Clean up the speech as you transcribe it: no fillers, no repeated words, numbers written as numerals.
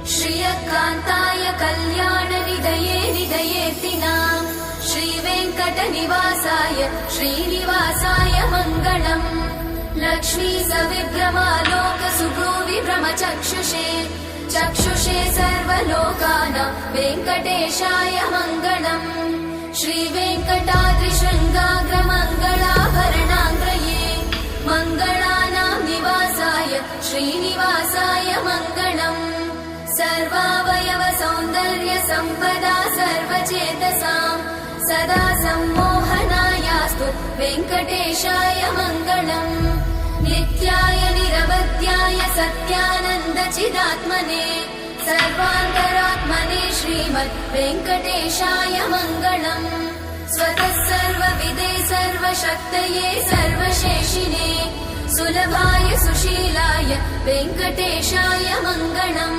श्रियकान्ताय कल्याणनिधये निधयेऽर्तिनाम् श्रीवेङ्कटनिवासाय श्रीनिवासाय मङ्गलम्। लक्ष्मी सविभ्रमालोक सुभ्रूविभ्रमचक्षुषे चक्षुषे सर्वलोकानां वेङ्कटेशाय मङ्गलम्। श्रीवेङ्कटाद्रिशृङ्गाग्रमङ्गलाभरणाङ्ग्रये मङ्गलानां निवासाय श्रीनिवासाय मङ्गलम्। सर्वावयव सौन्दर्य सम्पदा सर्वचेतसां सदा सम्मोहनायास्तु वेङ्कटेशाय मङ्गलम्। नित्याय निरवध्याय सत्यानन्दचिदात्मने सर्वान्तरात्मने श्रीमद् वेङ्कटेशाय मङ्गलम्। स्वतः सर्वविदे सर्वशक्तये सर्वशेषिने सुलभाय सुशीलाय वेङ्कटेशाय मङ्गलम्।